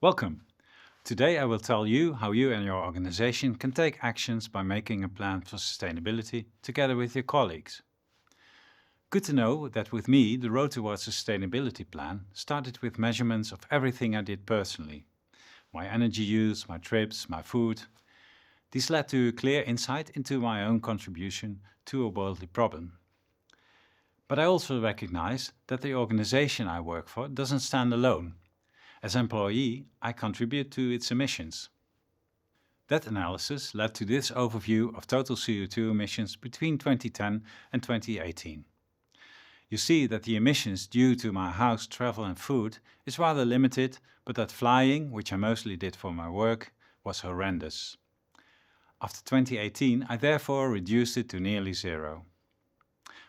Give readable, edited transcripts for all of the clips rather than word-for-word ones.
Welcome. Today I will tell you how you and your organization can take actions by making a plan for sustainability together with your colleagues. Good to know that with me, the road towards a sustainability plan started with measurements of everything I did personally. My energy use, my trips, my food. These led to a clear insight into my own contribution to a worldly problem. But I also recognize that the organization I work for doesn't stand alone. As employee, I contribute to its emissions. That analysis led to this overview of total CO2 emissions between 2010 and 2018. You see that the emissions due to my house, travel and food is rather limited, but that flying, which I mostly did for my work, was horrendous. After 2018, I therefore reduced it to nearly zero.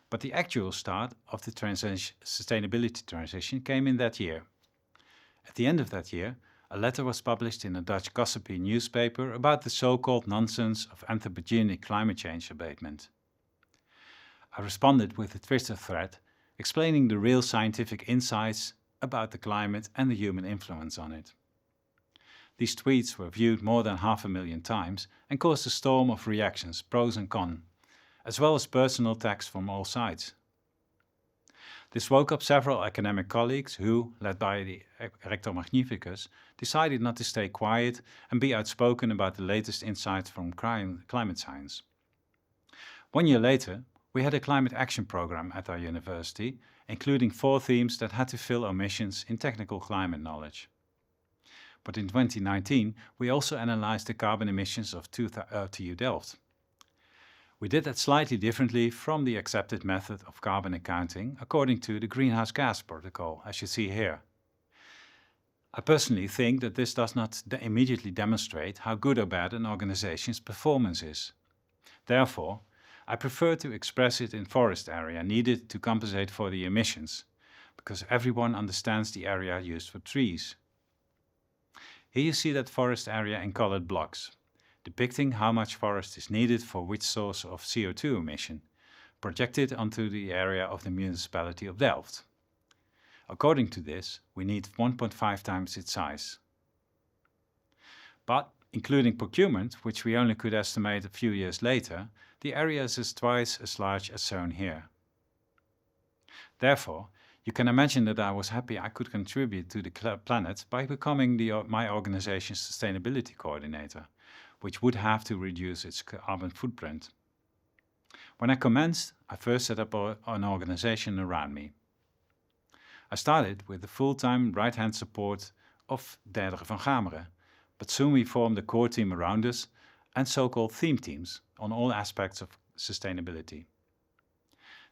But the actual start of the sustainability transition came in that year. At the end of that year, a letter was published in a Dutch gossipy newspaper about the so-called nonsense of anthropogenic climate change abatement. I responded with a Twitter thread explaining the real scientific insights about the climate and the human influence on it. These tweets were viewed more than 500,000 times and caused a storm of reactions, pros and cons, as well as personal attacks from all sides. This woke up several academic colleagues who, led by the Rector Magnificus, decided not to stay quiet and be outspoken about the latest insights from climate science. 1 year later, we had a climate action program at our university, including 4 themes that had to fill omissions in technical climate knowledge. But in 2019, we also analyzed the carbon emissions of TU Delft. We did that slightly differently from the accepted method of carbon accounting according to the Greenhouse Gas Protocol, as you see here. I personally think that this does not immediately demonstrate how good or bad an organization's performance is. Therefore, I prefer to express it in forest area needed to compensate for the emissions, because everyone understands the area used for trees. Here you see that forest area in colored blocks, depicting how much forest is needed for which source of CO2 emission, projected onto the area of the municipality of Delft. According to this, we need 1.5 times its size. But, including procurement, which we only could estimate a few years later, the area is twice as large as shown here. Therefore, you can imagine that I was happy I could contribute to the planet by becoming my organization's sustainability coordinator, which would have to reduce its carbon footprint. When I commenced, I first set up an organization around me. I started with the full-time right-hand support of Deirdre van Gameren, but soon we formed a core team around us and so-called theme teams on all aspects of sustainability.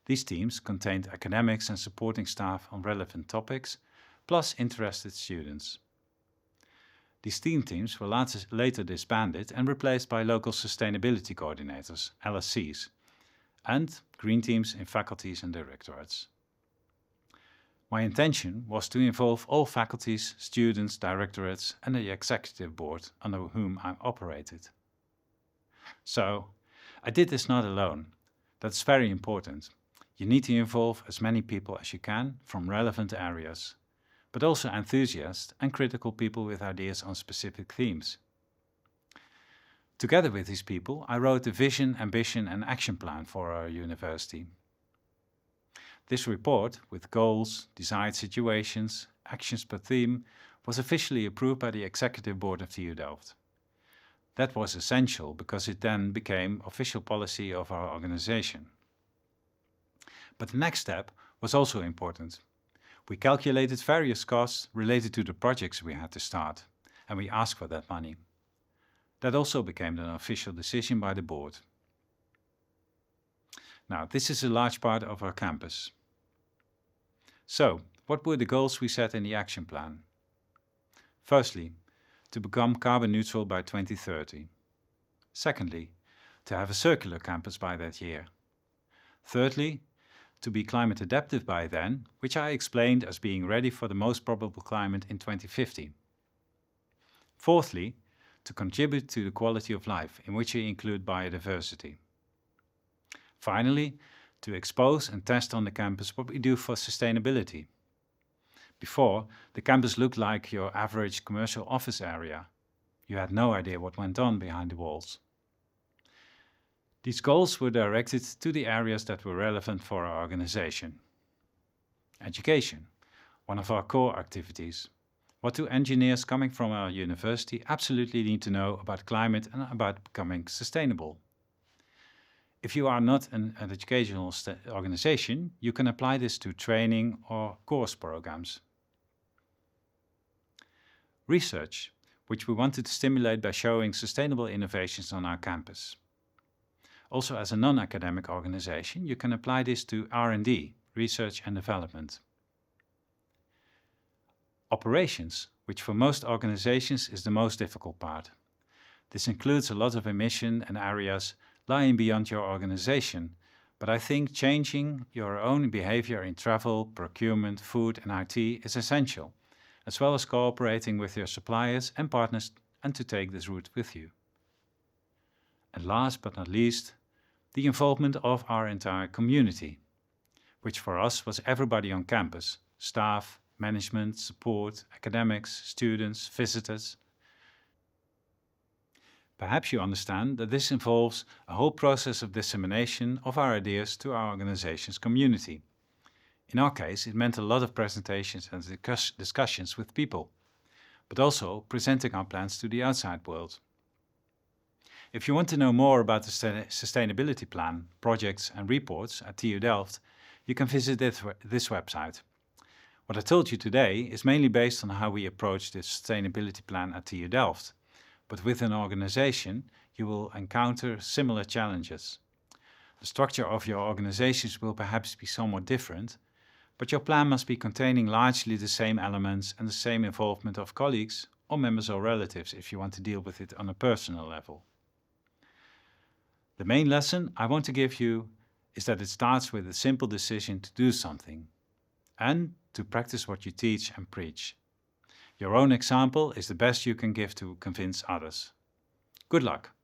These teams contained academics and supporting staff on relevant topics, plus interested students. These theme teams were later disbanded and replaced by local sustainability coordinators, LSCs, and green teams in faculties and directorates. My intention was to involve all faculties, students, directorates and the executive board under whom I operated. So, I did this not alone. That's very important. You need to involve as many people as you can from relevant areas, but also enthusiasts and critical people with ideas on specific themes. Together with these people, I wrote the vision, ambition and action plan for our university. This report, with goals, desired situations, actions per theme, was officially approved by the executive board of TU Delft. That was essential because it then became official policy of our organization. But the next step was also important. We calculated various costs related to the projects we had to start, and we asked for that money. That also became an official decision by the board. Now, this is a large part of our campus. So, what were the goals we set in the action plan? Firstly, to become carbon neutral by 2030. Secondly, to have a circular campus by that year. Thirdly, to be climate adaptive by then, which I explained as being ready for the most probable climate in 2050. Fourthly, to contribute to the quality of life, in which we include biodiversity. Finally, to expose and test on the campus what we do for sustainability. Before, the campus looked like your average commercial office area. You had no idea what went on behind the walls. These goals were directed to the areas that were relevant for our organization. Education, one of our core activities. What do engineers coming from our university absolutely need to know about climate and about becoming sustainable? If you are not an educational organization, you can apply this to training or course programs. Research, which we wanted to stimulate by showing sustainable innovations on our campus. Also, as a non-academic organization, you can apply this to R&D, research and development. Operations, which for most organizations is the most difficult part. This includes a lot of emission and areas lying beyond your organization, but I think changing your own behavior in travel, procurement, food and IT is essential, as well as cooperating with your suppliers and partners and to take this route with you. And last but not least, the involvement of our entire community, which for us was everybody on campus, staff, management, support, academics, students, visitors. Perhaps you understand that this involves a whole process of dissemination of our ideas to our organization's community. In our case, it meant a lot of presentations and discussions with people, but also presenting our plans to the outside world. If you want to know more about the sustainability plan, projects and reports at TU Delft, you can visit this website. What I told you today is mainly based on how we approach the sustainability plan at TU Delft, but with an organization you will encounter similar challenges. The structure of your organizations will perhaps be somewhat different, but your plan must be containing largely the same elements and the same involvement of colleagues or members or relatives if you want to deal with it on a personal level. The main lesson I want to give you is that it starts with a simple decision to do something and to practice what you teach and preach. Your own example is the best you can give to convince others. Good luck!